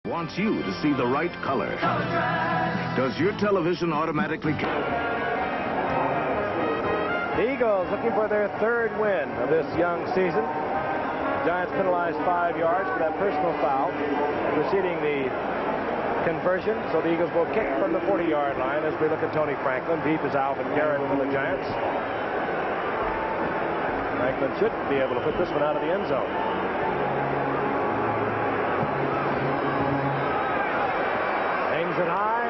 wants you to see the right color. Does your television automatically... The Eagles looking for their third win of this young season. Giants penalized 5 yards for that personal foul preceding the conversion. So the Eagles will kick from the 40-yard line as we look at Tony Franklin. Deep is Alvin Garrett for the Giants. Franklin should be able to put this one out of the end zone. Aims it high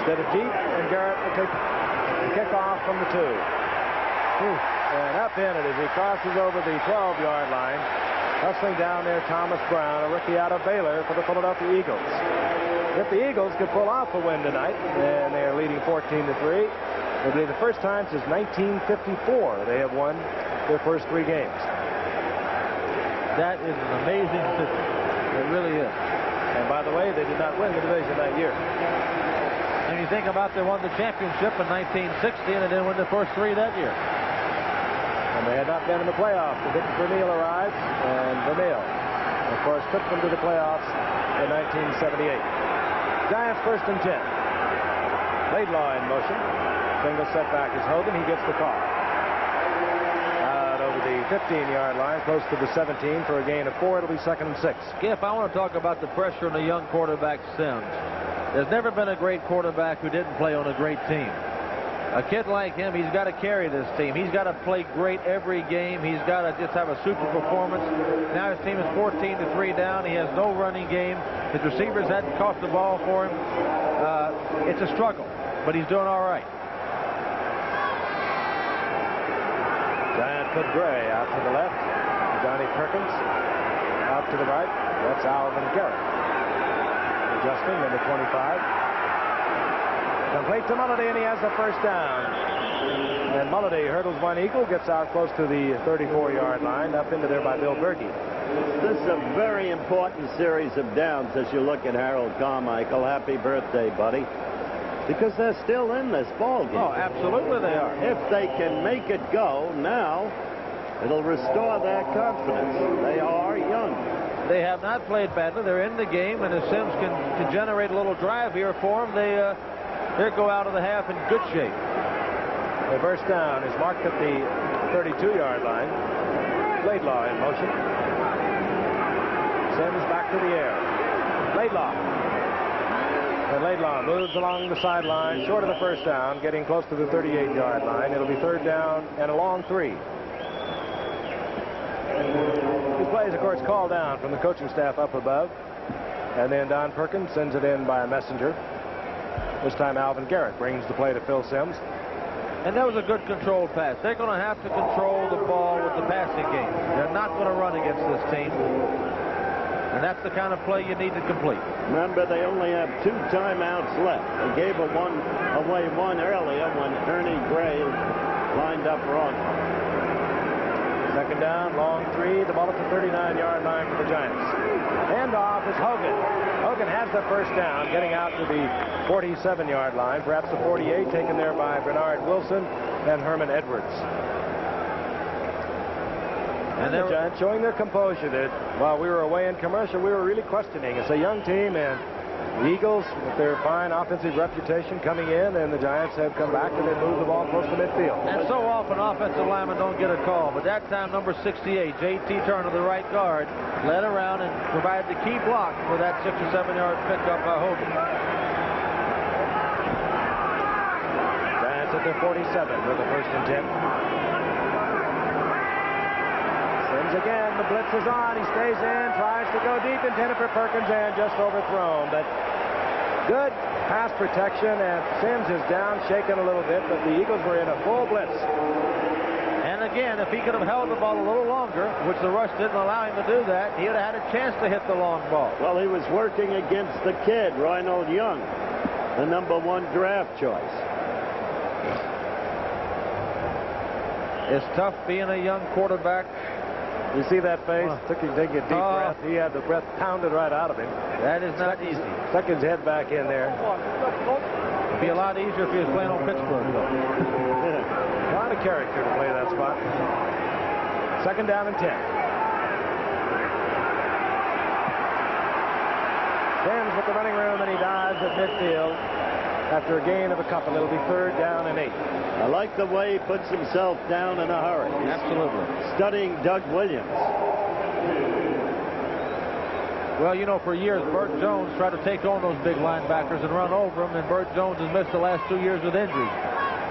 instead of deep, and Garrett will take the kickoff from the 2. And up in it as he crosses over the 12-yard line. Hustling down there, Thomas Brown, a rookie out of Baylor for the Philadelphia Eagles. If the Eagles could pull off a win tonight, and they are leading 14-3, it'll be the first time since 1954 they have won their first 3 games. That is an amazing system. It really is. And by the way, they did not win the division that year. And you think about they won the championship in 1960, and they didn't win the first 3 that year. And they had not been in the playoffs. Dick Vermeil arrived, and Vermeil, of course, took them to the playoffs in 1978. Giants 1st and 10. Laidlaw in motion. Single setback is Hogan. He gets the call. Out over the 15-yard line, close to the 17 for a gain of 4. It'll be 2nd and 6. Skip, I want to talk about the pressure on the young quarterback Sims. There's never been a great quarterback who didn't play on a great team. A kid like him, he's got to carry this team. He's got to play great every game. He's got to just have a super performance. Now his team is 14-3 down. He has no running game. His receivers hadn't caught the ball for him. It's a struggle, but he's doing all right. Giant put Gray out to the left. Johnny Perkins out to the right. That's Alvin Garrett. Adjusting, number 25. Complete to Mulliday, and he has the first down. And Mulliday hurdles one Eagle, gets out close to the 34-yard line, up into there by Bill Berkey. This is a very important series of downs as you look at Harold Carmichael. Happy birthday, buddy. Because they're still in this ball game. Oh, absolutely they are. If they can make it go now, it'll restore their confidence. They are young. They have not played badly. They're in the game, and if Sims can generate a little drive here for them, they go out of the half in good shape. The first down is marked at the 32-yard line. Laidlaw in motion. Sims back to the air. Laidlaw. And Laidlaw moves along the sideline, short of the first down, getting close to the 38-yard line. It'll be 3rd down and a long 3. These plays, of course, called down from the coaching staff up above. And then Don Perkins sends it in by a messenger. This time Alvin Garrett brings the play to Phil Sims. And that was a good controlled pass. They're going to have to control the ball with the passing game. They're not going to run against this team. And that's the kind of play you need to complete. Remember, they only have 2 timeouts left. They gave away one earlier when Ernie Gray lined up wrong. 2nd down, long 3. The ball at the 39-yard line for the Giants. Handoff is Hogan. Hogan has the first down, getting out to the 47-yard line, perhaps the 48, taken there by Bernard Wilson and Herman Edwards. And the Giants showing their composure that while we were away in commercial, we were really questioning. It's a young team, and the Eagles, with their fine offensive reputation, coming in, and the Giants have come back and they moved the ball close to midfield. And so often offensive linemen don't get a call, but that time number 68, J.T. Turner, the right guard, led around and provided the key block for that 6 or 7-yard pickup by Hogan. Giants at their 47 with the 1st and 10. Sims again, the blitz is on. He stays in, tries to go deep, intended for Perkins, and just overthrown. But good pass protection, and Sims is down, shaking a little bit, but the Eagles were in a full blitz. And again, if he could have held the ball a little longer, which the rush didn't allow him to do that, he would have had a chance to hit the long ball. Well, he was working against the kid, Ronald Young, the #1 draft choice. It's tough being a young quarterback. You see that face? Took him taking a deep breath. He had the breath pounded right out of him. That is not easy. Stuck his head back in there. It'd be a lot easier if he was playing on Pittsburgh, though. A lot of character to play that spot. 2nd down and 10. Sims with the running room, and he dives at midfield after a gain of a couple. It'll be 3rd down and 8. I like the way he puts himself down in a hurry. Absolutely. Studying Doug Williams. Well, you know, for years, Burt Jones tried to take on those big linebackers and run over them, and Burt Jones has missed the last 2 years with injuries.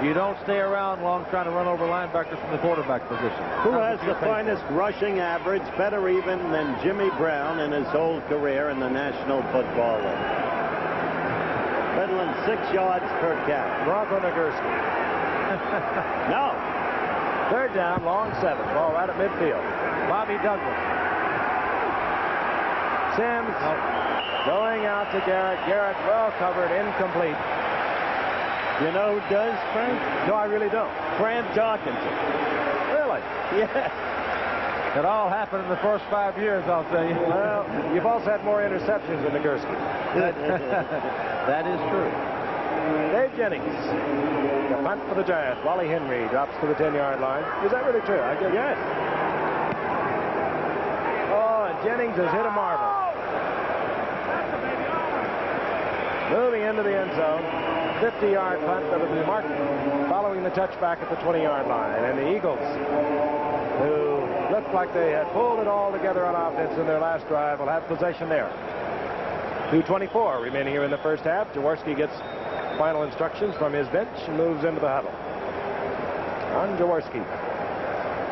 You don't stay around long trying to run over linebackers from the quarterback position. Who has the finest rushing average, better even than Jimmy Brown in his whole career in the National Football League? Midland 6 yards per catch. Bronco Nagurski. No. 3rd down, long 7. Ball right at midfield. Bobby Douglas. Sims going out to Garrett. Garrett well covered, incomplete. You know who does, Frank? No, I really don't. Fran Tarkenton. Really? Yeah. It all happened in the first 5 years, I'll tell you. Well, you've also had more interceptions than Nagurski. That is true. Dave Jennings. The punt for the Giants. Wally Henry drops to the 10-yard line. Is that really true? I guess. Yes. Oh, and Jennings has hit a marble. Moving into the end zone. 50-yard punt that will be marked following the touchback at the 20-yard line. And the Eagles, who looked like they had pulled it all together on offense in their last drive, will have possession there. 2:24 remaining here in the first half. Jaworski gets final instructions from his bench and moves into the huddle. On Jaworski.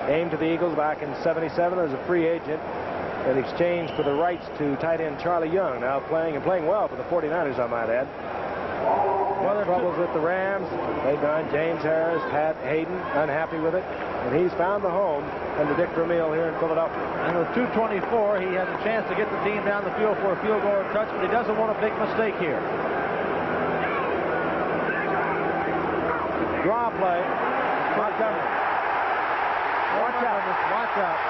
Came to the Eagles back in '77 as a free agent in exchange for the rights to tight end Charlie Young, now playing well for the 49ers, I might add. Well, there are troubles with the Rams. They've gone James Harris, Pat Hayden, unhappy with it. And he's found a home under Dick Vermeil here in Philadelphia. And with 2:24, he has a chance to get the team down the field for a field goal or touch, but he doesn't want a big mistake here. Draw play. Montgomery. Watch out. Watch out.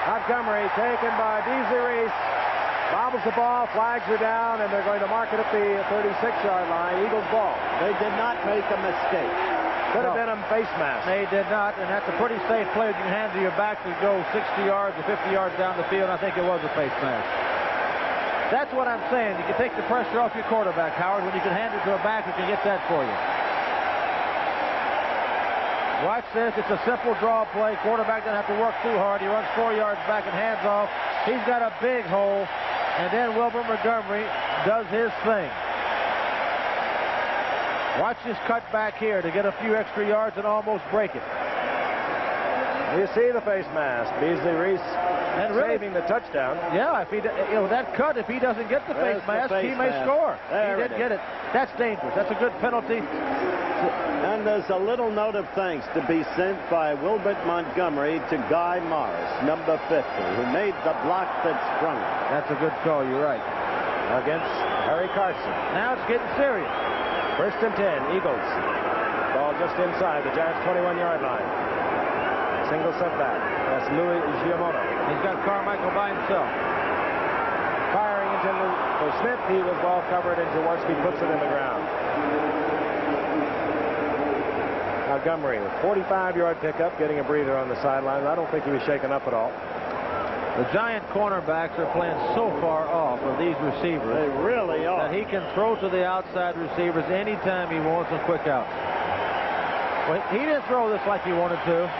Montgomery taken by Beasley Reese. Bobbles the ball, flags are down, and they're going to mark it at the 36-yard line. Eagles ball. They did not make a mistake. Could have been a face mask. They did not, and that's a pretty safe play. You can hand to your back to go 60 yards or 50 yards down the field. I think it was a face mask. That's what I'm saying. You can take the pressure off your quarterback, Howard. When you can hand it to a back, who can get that for you. Watch this. It's a simple draw play. Quarterback doesn't have to work too hard. He runs 4 yards back and hands off. He's got a big hole. And then Wilbert Montgomery does his thing. Watch this cut back here to get a few extra yards and almost break it. You see the face mask. Beasley Reese And really, saving the touchdown. Yeah, if he, that cut, if he doesn't get the face mask, he may score. He didn't get it. That's dangerous. That's a good penalty. And there's a little note of thanks to be sent by Wilbert Montgomery to Guy Morris, number 50, who made the block that sprung it. That's a good call. You're right. Against Harry Carson. Now it's getting serious. 1st and 10, Eagles. Ball just inside the Giants' 21-yard line. Single setback. That's Louis Giamono. He's got Carmichael by himself. Firing intended for Smith. He was well covered, and Jaworski puts it in the ground. Montgomery with 45-yard pickup, getting a breather on the sideline. I don't think he was shaken up at all. The Giant cornerbacks are playing so far off of these receivers. They really are. That he can throw to the outside receivers anytime he wants on quick out. Well, he didn't throw this like he wanted to.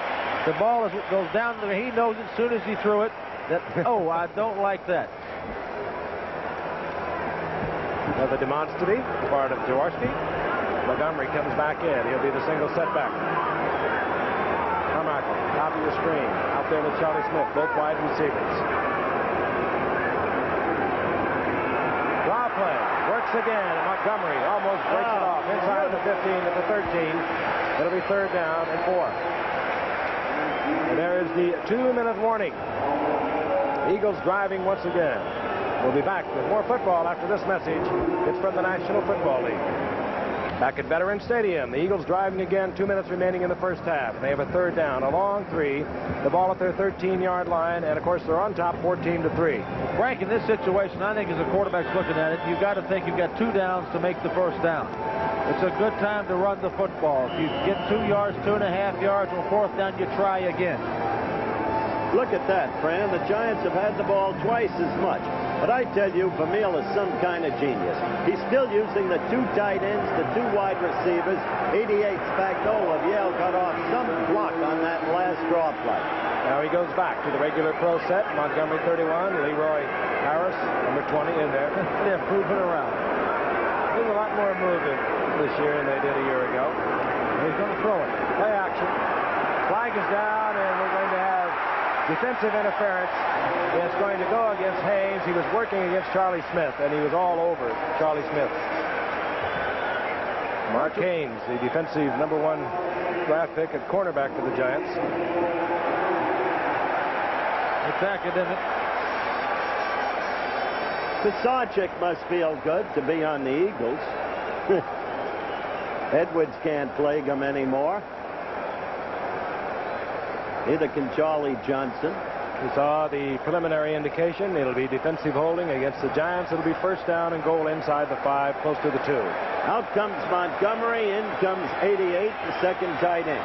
The ball goes down to the, he knows as soon as he threw it that, oh, I don't like that. Another demonstrative, part of Jaworski. Montgomery comes back in. He'll be the single setback. Carmichael, top of the screen. Out there with Charlie Smith, both wide receivers. Draw play. Works again. Montgomery almost breaks it off. Inside the 15 to the 13. It'll be 3rd down and 4. And there is the 2-minute warning. Eagles driving once again. We'll be back with more football after this message. It's from the National Football League. Back at Veterans Stadium, the Eagles driving again. 2 minutes remaining in the first half. They have a 3rd down, a long 3. The ball at their 13-yard line, and of course they're on top 14-3. Frank, in this situation, I think as a quarterback's looking at it, you've got to think you've got 2 downs to make the 1st down. It's a good time to run the football. If you get 2 yards, 2.5 yards on 4th down, you try again. Look at that, Fran. The Giants have had the ball twice as much. But I tell you, Vermeil is some kind of genius. He's still using the 2 tight ends, the 2 wide receivers. 88 Spagnuolo of Yale got off some block on that last draw play. Now he goes back to the regular pro set. Montgomery 31, Leroy Harris, number 20 in there. They're moving around. There's a lot more movement this year than they did a year ago. He's going to throw it. Play action. Flag is down, and we're going to have defensive interference. It's going to go against Haynes. He was working against Charlie Smith, and he was all over Charlie Smith. Mark Haynes, the defensive number 1 draft pick at cornerback for the Giants. It's academic. Pisarcik must feel good to be on the Eagles. Edwards can't plague him anymore. Neither can Charlie Johnson. We saw the preliminary indication. It'll be defensive holding against the Giants. It'll be first down and goal inside the 5, close to the 2. Out comes Montgomery. In comes 88, the second tight end.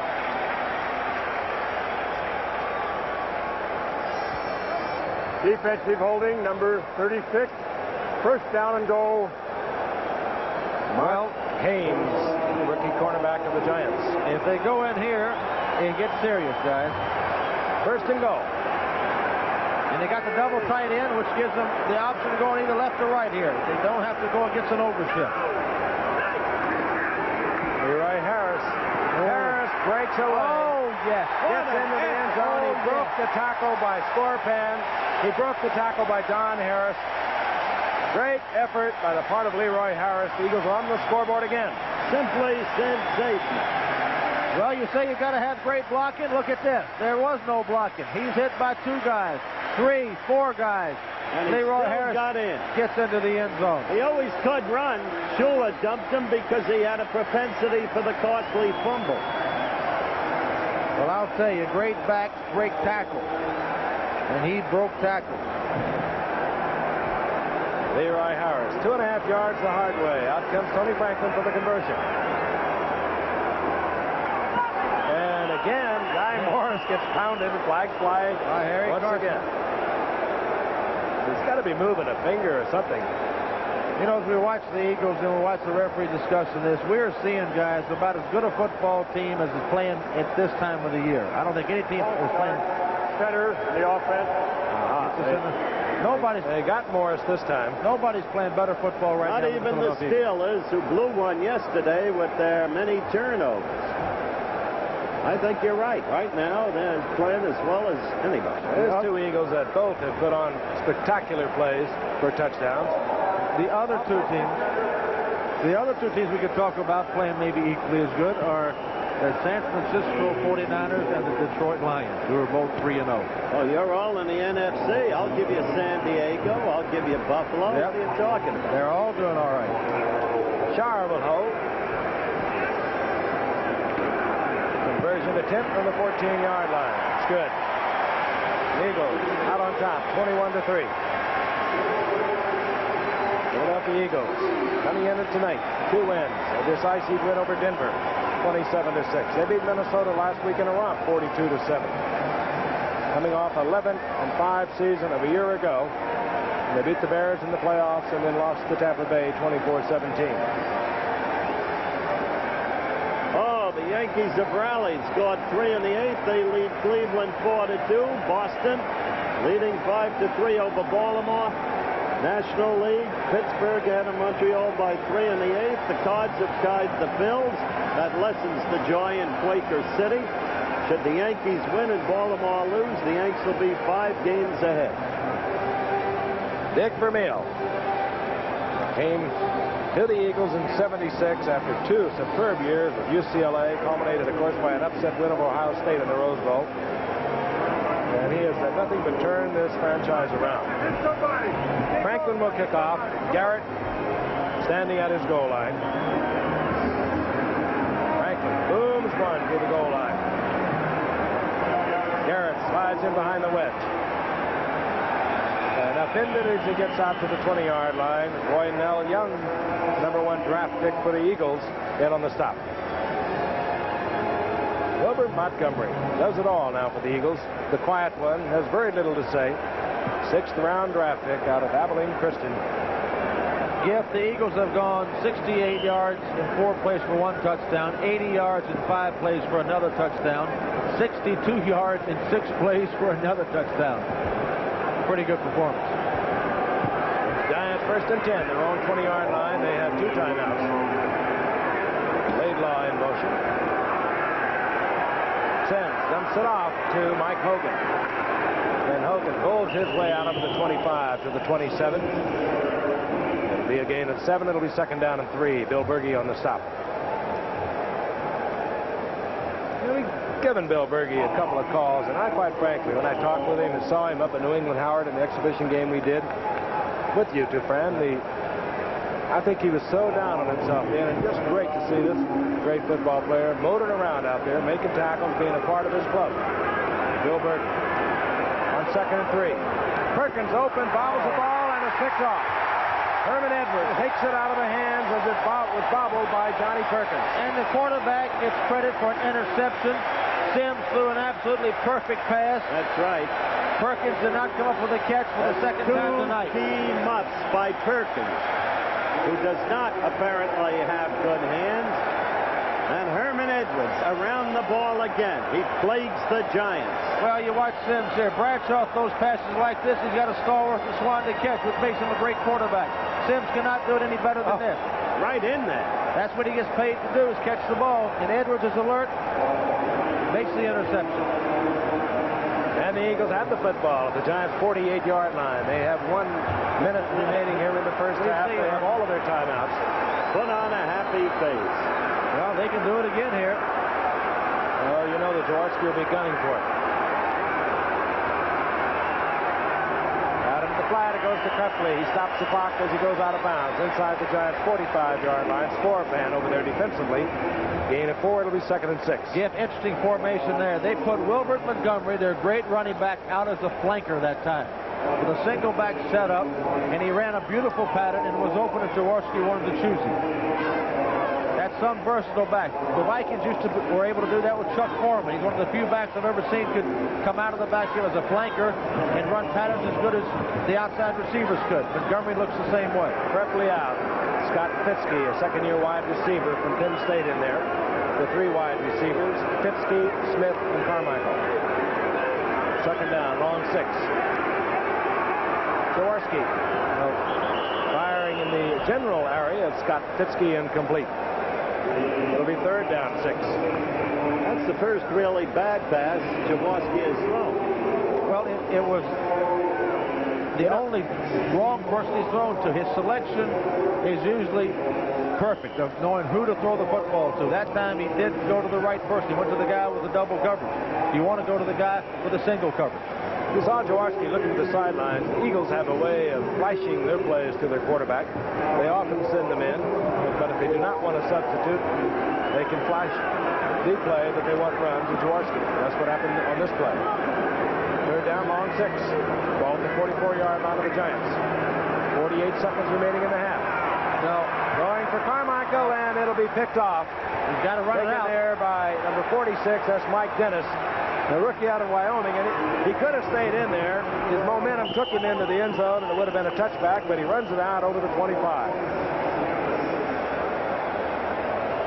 Defensive holding, number 36. First down and goal. Mark Haynes, rookie cornerback of the Giants. If they go in here, it gets serious, guys. First and goal. And they got the double tight end, which gives them the option of going either left or right here. They don't have to go against an overshift. Leroy Harris. Harris breaks away. Oh, yes. Gets into the end zone. He broke the tackle by Scorpan. He broke the tackle by Don Harris. Great effort by the part of Leroy Harris. The Eagles are on the scoreboard again. Simply sensational. Well, you say you got to have great blocking. Look at this. There was no blocking. He's hit by 2 guys, 3, 4 guys. And Leroy still Harris got in. gets into the end zone. He always could run. Shula dumped him because he had a propensity for the costly fumble. Well, I'll tell you, great back, great tackle. And he broke tackle. Leroy Harris, 2.5 yards the hard way. Out comes Tony Franklin for the conversion. And again, Guy Morris gets pounded. Flags fly once again. He's got to be moving a finger or something. You know, as we watch the Eagles and we watch the referee discussing this, we're seeing, guys, about as good a football team as is playing at this time of the year. I don't think any team is playing. Center, the offense. They got Morris this time. Nobody's playing better football right now. Not even the Steelers, who blew one yesterday with their many turnovers. I think you're right. Right now, they're playing as well as anybody. There's 2 Eagles that both have put on spectacular plays for touchdowns. The other two teams we could talk about playing maybe equally as good are the San Francisco 49ers and the Detroit Lions, who are both 3-0. Oh, you're all in the NFC. I'll give you San Diego. I'll give you Buffalo. Yep. What are you talking about? They're all doing all right. Shar will hold. Conversion attempt from the 14-yard line. It's good. Eagles out on top, 21-3. Philadelphia Eagles coming in tonight. 2 wins. A decisive win over Denver, 27-6. They beat Minnesota last week in a romp, 42-7. Coming off 11-5 season of a year ago. They beat the Bears in the playoffs and then lost to Tampa Bay 24-17. Oh, the Yankees have rallied. Scored 3 in the 8th. They lead Cleveland 4-2. Boston leading 5-3 over Baltimore. National League, Pittsburgh and Montreal by 3 in the 8th. The Cards have tied the Phils. That lessens the joy in Quaker City. Should the Yankees win and Baltimore lose, the Yanks will be 5 games ahead. Dick Vermeil came to the Eagles in '76 after 2 superb years with UCLA, culminated, of course, by an upset win over Ohio State in the Rose Bowl. And he has done nothing but turn this franchise around. Franklin will kick off. Garrett standing at his goal line. Franklin booms one to the goal line. Garrett slides in behind the wedge. And upended as he gets out to the 20-yard line. Roy Nell Young, #1 draft pick for the Eagles, in on the stop. Wilbert Montgomery does it all now for the Eagles. The quiet one has very little to say. 6th-round draft pick out of Abilene Christian. If the Eagles have gone 68 yards in 4 plays for 1 touchdown, 80 yards in 5 plays for another touchdown, 62 yards in 6 plays for another touchdown. Pretty good performance. Giants 1st and 10, their own 20-yard line. They have 2 timeouts. Laidlaw in motion. Dumps it off to Mike Hogan. Then Hogan pulls his way out of the 25 to the 27. It'll be a gain of 7. It'll be 2nd down and 3. Bill Berge on the stop. We've given Bill Berge a couple of calls, and I, quite frankly, when I talked with him and saw him up at New England Howard in the exhibition game we did with you two, Fran, I think he was so down on himself then, and just great to see this great football player motoring around out there, making tackles, being a part of his club. Wilbert on 2nd and 3. Perkins open, bobbles the ball, and is picked off. Herman Edwards takes it out of the hands as it was bobbled by Johnny Perkins. And the quarterback gets credit for an interception. Sims threw an absolutely perfect pass. That's right. Perkins did not come up with a catch for the 2nd time tonight. 2 key muffs by Perkins, who does not apparently have good hands. And Herman Edwards around the ball again. He plagues the Giants. Well, you watch Sims here. Bradshaw throws passes like this. He's got a stalwart and swan to catch, which makes him a great quarterback. Sims cannot do it any better than this. Right in there. That's what he gets paid to do, is catch the ball. And Edwards is alert, makes the interception. And the Eagles have the football at the Giants' 48-yard line. They have 1 minute remaining here in the first half. They have all of their timeouts. Put on a happy face. Well, they can do it again here. Well, you know that Jaworski will be gunning for it. Out into the flat, it goes to Cutley. He stops the clock as he goes out of bounds. Inside the Giants' 45-yard line. Score man over there defensively. Gain of 4. It'll be 2nd and 6. Yeah, interesting formation there. They put Wilbert Montgomery, their great running back, out as a flanker that time with a single back setup, and he ran a beautiful pattern and was open if Jaworski wanted to choose him. That's some versatile back. The Vikings were able to do that with Chuck Foreman. He's one of the few backs I've ever seen could come out of the backfield as a flanker and run patterns as good as the outside receivers could. Montgomery looks the same way. Prepley out. Scott Fitzke, a 2nd-year wide receiver from Penn State in there. The 3 wide receivers, Fitzke, Smith, and Carmichael. 2nd down, long 6. Jaworski firing in the general area of Scott Fitzke, incomplete. It'll be 3rd down, 6. That's the first really bad pass Jaworski has thrown. Well, it was the only wrong person he's thrown to. His selection is usually perfect of knowing who to throw the football to. That time he did go to the right person. He went to the guy with the double coverage. You want to go to the guy with a single coverage. You saw Jaworski looking to the sidelines. The Eagles have a way of flashing their plays to their quarterback. They often send them in, but if they do not want to substitute, they can flash the play that they want run to Jaworski. That's what happened on this play. 3rd down, long 6. Ball at the 44-yard line of the Giants. 48 seconds remaining in the half. No, going for Carmichael, and it'll be picked off. He's got to run it out there by number 46. That's Mike Dennis, the rookie out of Wyoming, and he could have stayed in there. His momentum took him into the end zone, and it would have been a touchback, but he runs it out over the 25.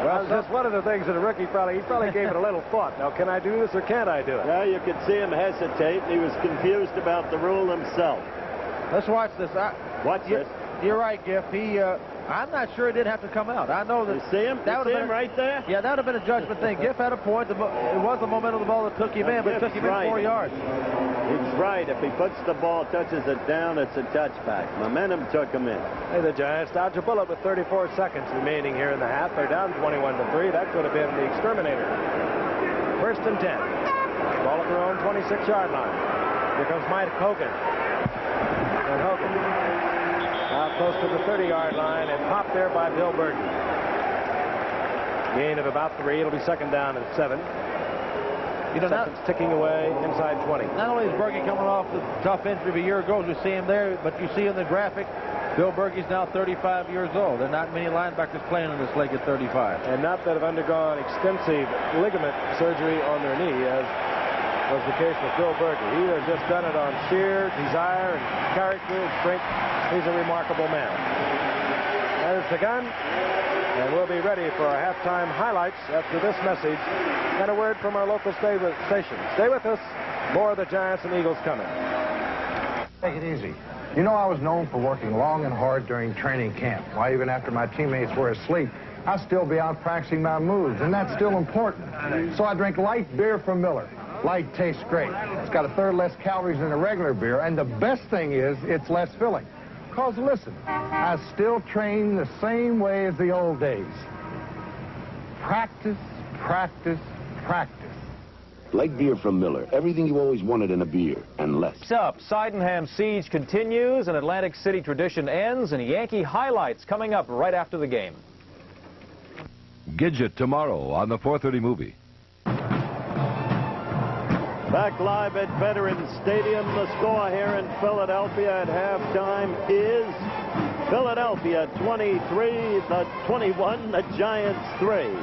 Well, that's one of the things that a rookie probably gave it a little thought. Now, can I do this or can't I do it? Well, you could see him hesitate. He was confused about the rule himself. Let's watch this. Watch this. You're right, Giff. I'm not sure he didn't have to come out. I know that. You see him? That you see him right there? Yeah, that would have been a judgment thing. Giff had a point. It was the momentum of the ball that took him in, but it took him in 4 yards. He's right. If he puts the ball, touches it down, it's a touchback. Momentum took him in. Hey, the Giants dodge a bullet with 34 seconds remaining here in the half. They're down 21-3. That could have been the exterminator. 1st and 10. Ball at their own 26-yard line. Here comes Mike Hogan. And Hogan out close to the 30-yard line and popped there by Bill Berge. Gain of about 3. It'll be 2nd down and 7. You know, seconds ticking away inside 20. Not only is Berge coming off the tough injury of a year ago, as we see him there, but you see in the graphic, Bill Berge's now 35 years old. There are not many linebackers playing on this leg at 35. And not that have undergone extensive ligament surgery on their knee, as was the case with Wilbert. He has just done it on sheer desire and character and strength. He's a remarkable man. There's the gun, and we'll be ready for our halftime highlights after this message and a word from our local station. Stay with us. More of the Giants and Eagles coming. Take it easy. You know, I was known for working long and hard during training camp. Why, even after my teammates were asleep, I'd still be out practicing my moves, and that's still important. So I drink light beer from Miller. Light tastes great. It's got a third less calories than a regular beer, and the best thing is it's less filling. Because listen, I still train the same way as the old days. Practice, practice, practice. Light beer from Miller. Everything you always wanted in a beer, and less. What's up? Sydenham siege continues, and Atlantic City tradition ends, and Yankee highlights coming up right after the game. Gidget tomorrow on the 4:30 movie. Back live at Veterans Stadium, the score here in Philadelphia at halftime is Philadelphia 23, the 21, the Giants 3.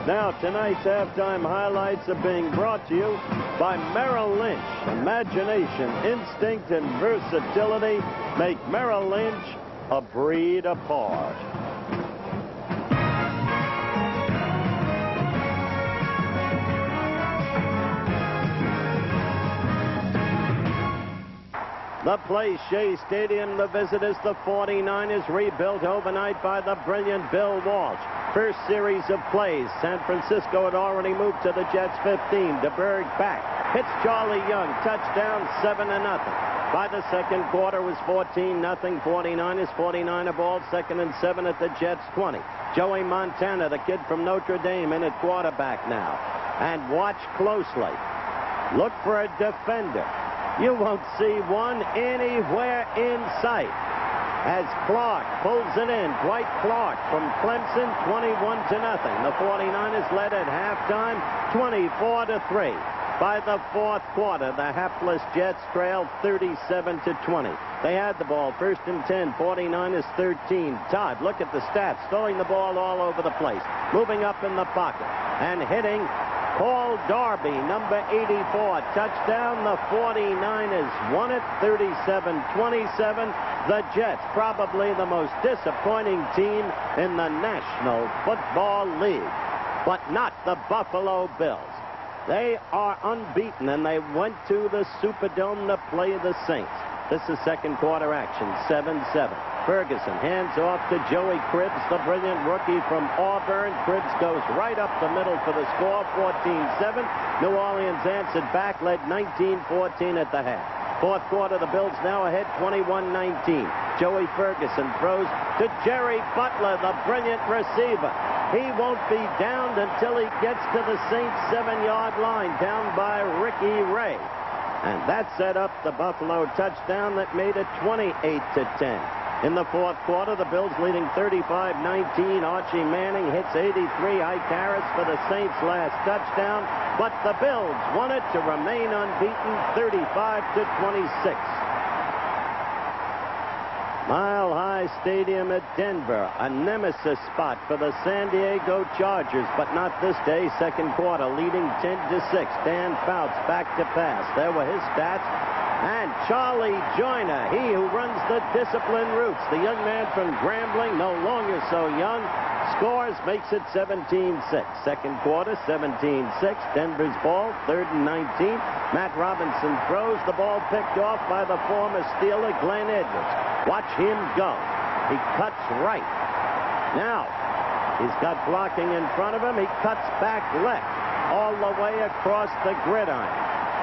Now, tonight's halftime highlights are being brought to you by Merrill Lynch. Imagination, instinct, and versatility make Merrill Lynch a breed apart. The place, Shea Stadium, the visitors, the 49ers, rebuilt overnight by the brilliant Bill Walsh. First series of plays, San Francisco had already moved to the Jets 15. DeBerg back, hits Charlie Young, touchdown, 7-0. By the second quarter was 14-0, 49ers, 49er ball, 2nd and 7 at the Jets 20. Joey Montana, the kid from Notre Dame, in at quarterback now. And watch closely. Look for a defender. You won't see one anywhere in sight. As Clark pulls it in, Dwight Clark from Clemson, 21-0. The 49ers led at halftime, 24-3. By the fourth quarter, the hapless Jets trailed 37-20. They had the ball, 1st and 10, 49ers 13. Todd, look at the stats, throwing the ball all over the place, moving up in the pocket, and hitting Paul Darby, number 84, touchdown. The 49ers won it, 37-27. The Jets, probably the most disappointing team in the National Football League, but not the Buffalo Bills. They are unbeaten, and they went to the Superdome to play the Saints. This is second quarter action, 7-7. Ferguson hands off to Joey Cribbs, the brilliant rookie from Auburn. Cribbs goes right up the middle for the score, 14-7. New Orleans answered back, led 19-14 at the half. Fourth quarter, the Bills now ahead 21-19. Joey Ferguson throws to Jerry Butler, the brilliant receiver. He won't be downed until he gets to the Saints 7-yard line, down by Ricky Ray. And that set up the Buffalo touchdown that made it 28-10. In the fourth quarter, the Bills leading 35-19. Archie Manning hits 83. Ike Harris for the Saints' last touchdown. But the Bills won it to remain unbeaten, 35-26. Mile High Stadium at Denver, a nemesis spot for the San Diego Chargers, but not this day. Second quarter, leading 10-6. Dan Fouts back to pass. There were his stats. And Charlie Joyner, he who runs the discipline routes, the young man from Grambling, no longer so young, scores, makes it 17-6. Second quarter, 17-6. Denver's ball, 3rd and 19. Matt Robinson throws, the ball picked off by the former Steeler, Glenn Edwards. Watch him go. He cuts right. Now, he's got blocking in front of him. He cuts back left all the way across the gridiron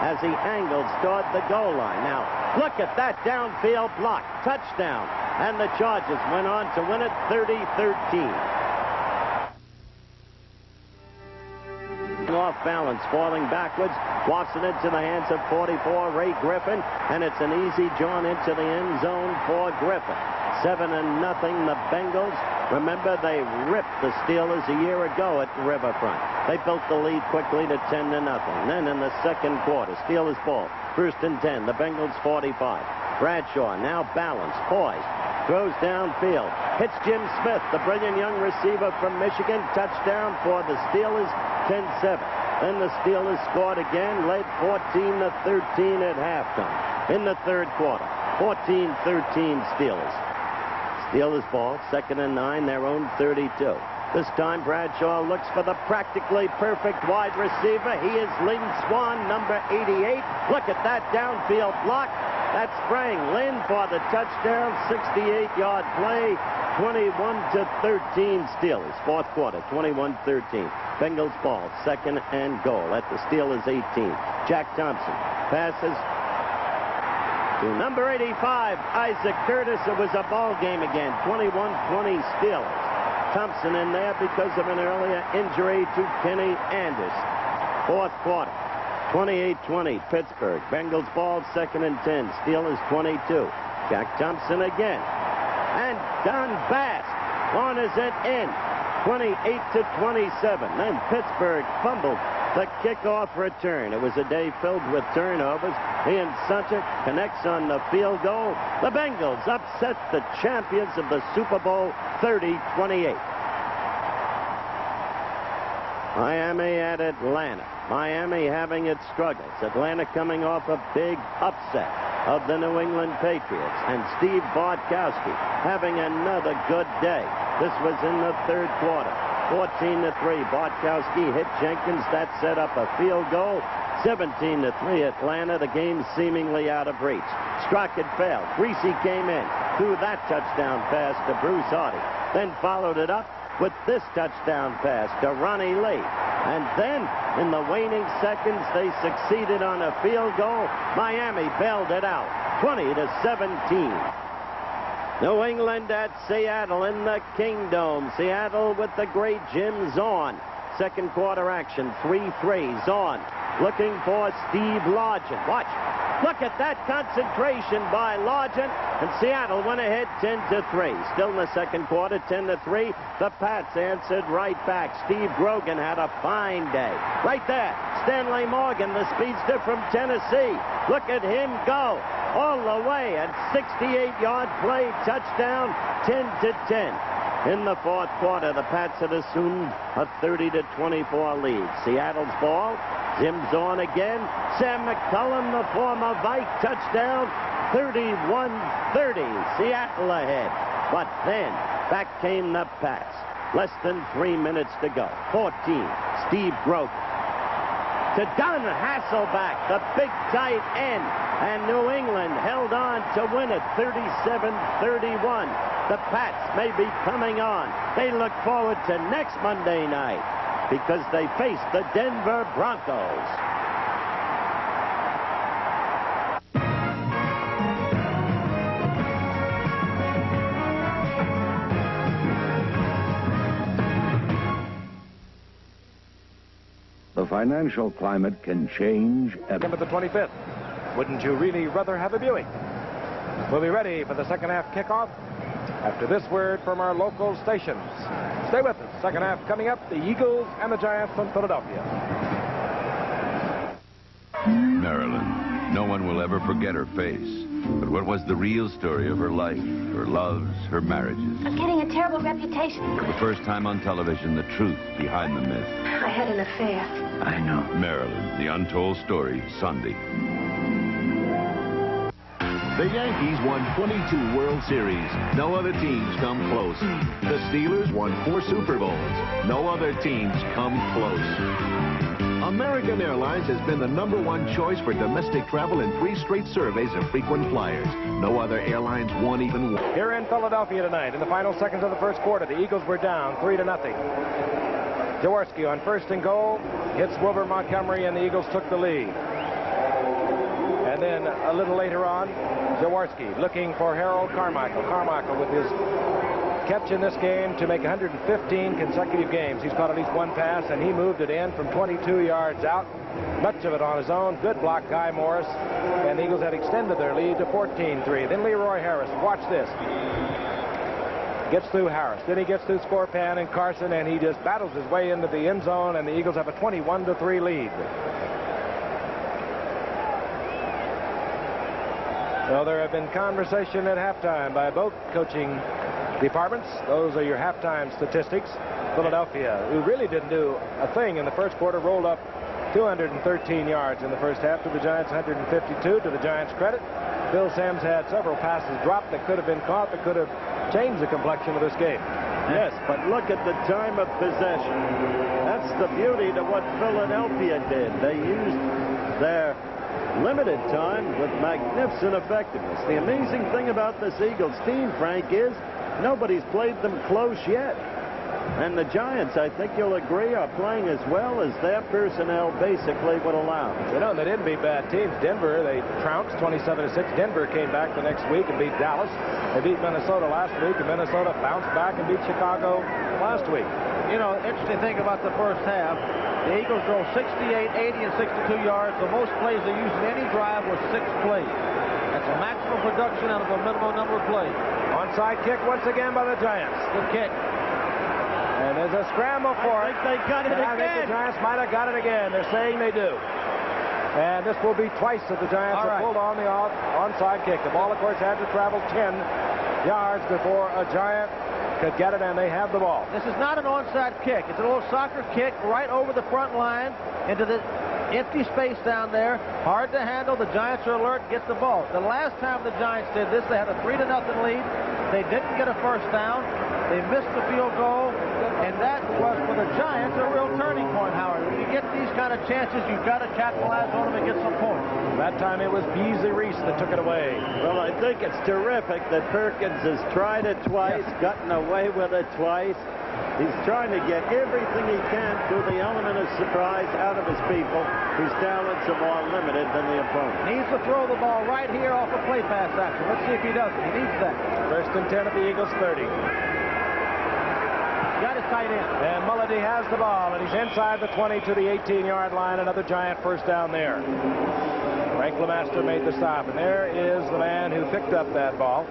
as he angles toward the goal line. Now, look at that downfield block. Touchdown. And the Chargers went on to win it 30-13. Off balance, falling backwards, walks it into the hands of 44, Ray Griffin, and it's an easy jaunt into the end zone for Griffin. 7-0, the Bengals. Remember, they ripped the Steelers a year ago at the Riverfront. They built the lead quickly to 10-0. Then in the second quarter, Steelers ball, 1st and 10, the Bengals 45. Bradshaw now balanced, poised, throws downfield, hits Jim Smith, the brilliant young receiver from Michigan. Touchdown for the Steelers, 10-7. Then the Steelers scored again, led 14-13 at halftime. In the third quarter, 14-13 Steelers. Steelers ball, 2nd and 9, their own 32. This time Bradshaw looks for the practically perfect wide receiver. He is Lynn Swan, number 88. Look at that downfield block. That sprang Lynn for the touchdown, 68-yard play, 21-13 Steelers. Fourth quarter, 21-13. Bengals ball, 2nd and goal at the Steelers 18. Jack Thompson passes to number 85, Isaac Curtis. It was a ball game again, 21-20 Steelers. Thompson in there because of an earlier injury to Kenny Anderson. Fourth quarter, 28-20 Pittsburgh. Bengals ball, 2nd and 10. Steelers 22. Jack Thompson again. And Don Bass corners it in, 28-27. Then Pittsburgh fumbled the kickoff return. It was a day filled with turnovers. Ian Sunchik connects on the field goal. The Bengals upset the champions of the Super Bowl, 30-28. Miami at Atlanta. Miami having its struggles. Atlanta coming off a big upset of the New England Patriots. And Steve Bartkowski having another good day. This was in the third quarter. 14-3. Bartkowski hit Jenkins. That set up a field goal. 17-3 Atlanta. The game seemingly out of reach. Strock had failed. Greasy came in. Threw that touchdown pass to Bruce Hardy. Then followed it up with this touchdown pass to Ronnie Lee. And then, in the waning seconds, they succeeded on a field goal. Miami bailed it out, 20-17. New England at Seattle in the Kingdome. Seattle with the great Jim Zorn. Second quarter action, 3-3. Zorn looking for Steve Largent. Watch. Look at that concentration by Largent. And Seattle went ahead 10-3. Still in the second quarter, 10-3. The Pats answered right back. Steve Grogan had a fine day. Right there, Stanley Morgan, the speedster from Tennessee. Look at him go all the way. And 68-yard play, touchdown, 10-10. In the fourth quarter, the Pats had assumed a 30-24 lead. Seattle's ball. Jim Zorn again. Sam McCullum, the former Vike, touchdown, 31-30. Seattle ahead. But then, back came the Pats. Less than 3 minutes to go. 14. Steve Grogan. To Don Hasselback, the big tight end. And New England held on to win it, 37-31. The Pats may be coming on. They look forward to next Monday night because they face the Denver Broncos. The financial climate can change at September the 25th. Wouldn't you really rather have a viewing? We'll be ready for the second half kickoff after this word from our local stations. Stay with us. Second half coming up, the Eagles and the Giants from Philadelphia. Marilyn. No one will ever forget her face. But what was the real story of her life, her loves, her marriages? I'm getting a terrible reputation. For the first time on television, the truth behind the myth. I had an affair. I know. Marilyn, the untold story, Sunday. The Yankees won 22 World Series. No other teams come close. The Steelers won 4 Super Bowls. No other teams come close. American Airlines has been the #1 choice for domestic travel in 3 straight surveys of frequent flyers. No other airlines won even one. Here in Philadelphia tonight, in the final seconds of the first quarter, the Eagles were down 3-0. Jaworski on first and goal hits Wilbert Montgomery, and the Eagles took the lead. And then a little later on, Jaworski looking for Harold Carmichael. Carmichael with his catch in this game to make 115 consecutive games. He's caught at least one pass, and he moved it in from 22 yards out. Much of it on his own. Good block, Guy Morris. And the Eagles had extended their lead to 14-3. Then Leroy Harris. Watch this. Gets through Harris. Then he gets through Scorpan and Carson, and he just battles his way into the end zone, and the Eagles have a 21-3 lead. Well, there have been conversation at halftime by both coaching departments. Those are your halftime statistics. Philadelphia, who really didn't do a thing in the first quarter, rolled up 213 yards in the first half to the Giants' 152. To the Giants' credit, Phil Simms had several passes dropped that could have been caught, that could have changed the complexion of this game. Yes, but look at the time of possession. That's the beauty to what Philadelphia did. They used their limited time with magnificent effectiveness. The amazing thing about this Eagles team, Frank, is nobody's played them close yet. And the Giants, I think you'll agree, are playing as well as their personnel basically would allow. You know, they didn't beat bad teams. Denver, they trounced 27-6. Denver came back the next week and beat Dallas. They beat Minnesota last week, and Minnesota bounced back and beat Chicago last week. You know, interesting thing about the first half, the Eagles drove 68, 80, and 62 yards. The most plays they used in any drive was 6 plays. That's a maximum production out of a minimum number of plays. Onside kick once again by the Giants. Good kick. And there's a scramble for it. They got it I think again. the Giants might have got it again. They're saying they do. And this will be twice that the Giants have pulled on the onside kick. The ball, of course, had to travel 10 yards before a Giant could get it, and they have the ball. This is not an onside kick. It's a little soccer kick right over the front line into the empty space down there. Hard to handle. The Giants are alert. Get the ball. The last time the Giants did this, they had a 3-0 lead. They didn't get a first down. They missed the field goal, and that was, for the Giants, a real turning point, Howard. When you get these kind of chances, you've got to capitalize on them and get some points. That time it was Beasley Reese that took it away. Well, I think it's terrific that Perkins has tried it twice, gotten away with it twice. He's trying to get everything he can through the element of surprise out of his people, whose talents are more limited than the opponent. Needs to throw the ball right here off a play pass action. Let's see if he does it. He needs that. First and 10 at the Eagles' 30. Got his tight end. And Mulledy has the ball, and he's inside the 20 to the 18-yard line. Another Giant first down there. Frank LeMaster made the stop, and there is the man who picked up that ball,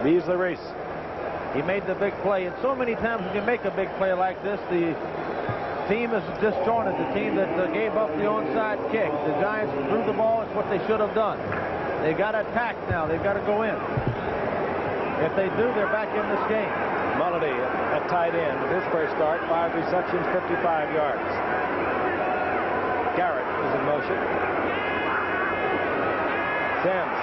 Beasley Reese. He made the big play, and so many times when you make a big play like this, the team is disjointed. The team that gave up the onside kick. The Giants threw the ball. It's what they should have done. They've got to attack now. They've got to go in. If they do, they're back in this game. Mulledy at tight end with his first start, 5 receptions, 55 yards. Garrett is in motion. Simms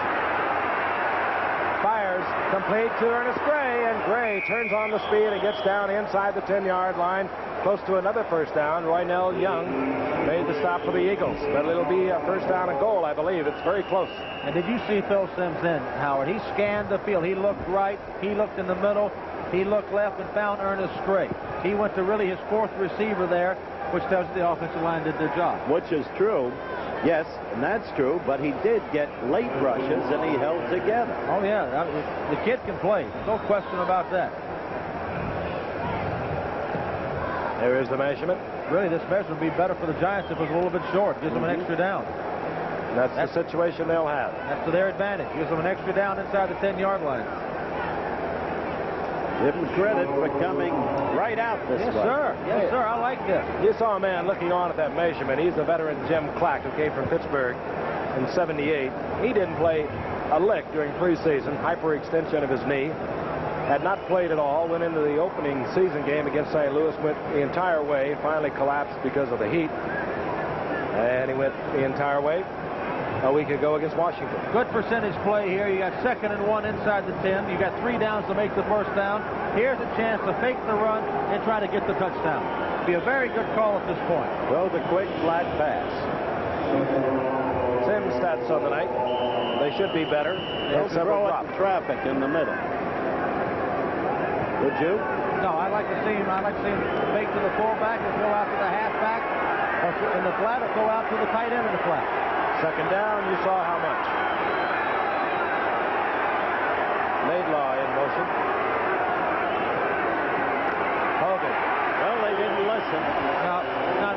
fires, complete to Ernest Gray, and Gray turns on the speed and gets down inside the 10-yard line, close to another first down. Roynell Young made the stop for the Eagles, but it'll be a first down and goal, I believe. It's very close. And did you see Phil Simms then, Howard? He scanned the field. He looked right. He looked in the middle. He looked left and found Ernest Gray. He went to really his 4th receiver there, which tells you the offensive line did their job. Which is true. Yes, and that's true, but he did get late rushes, and he held together. Oh, yeah. The kid can play. No question about that. There is the measurement. Really, this measurement would be better for the Giants if it was a little bit short. Gives them an extra down. That's the situation they'll have. That's to their advantage. Gives them an extra down inside the 10-yard line. Give him credit for coming right out this way. Yes, sir. Yes, sir. I like this. You saw a man looking on at that measurement. He's the veteran Jim Clack, who came from Pittsburgh in '78. He didn't play a lick during preseason. Hyperextension of his knee. Had not played at all. Went into the opening season game against St. Louis. Went the entire way. Finally collapsed because of the heat. And he went the entire way a week ago against Washington. Good percentage play here. You got 2nd and 1 inside the 10. You got 3 downs to make the first down. Here's a chance to fake the run and try to get the touchdown. Be a very good call at this point. Throw the quick flat pass. Simms stats of the night. They should be better. Don't throw it in traffic in the middle. Would you? No, I like to see him fake to the fullback and go out to the halfback. Or in the flat, or go out to the tight end of the flat. 2nd down, you saw how much. Laidlaw in motion. Hogan. Well, they didn't listen. No, not.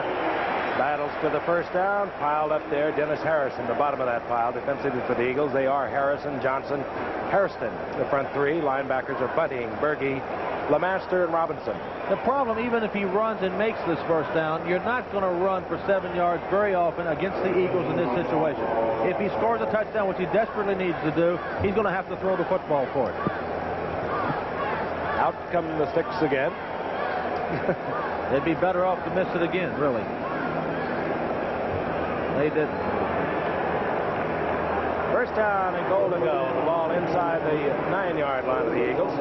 Battles to the first down. Piled up there. Dennis Harrison, the bottom of that pile. Defensively for the Eagles, they are Harrison, Johnson, Hairston. The front 3 linebackers are Bunting, Berge, LeMaster, and Robinson. The problem, even if he runs and makes this first down, you're not going to run for 7 yards very often against the Eagles in this situation. If he scores a touchdown, which he desperately needs to do, he's going to have to throw the football for it. Out come the sticks again. They'd be better off to miss it again, really. They didn't. First down and goal to go. The ball inside the 9-yard line of the Eagles.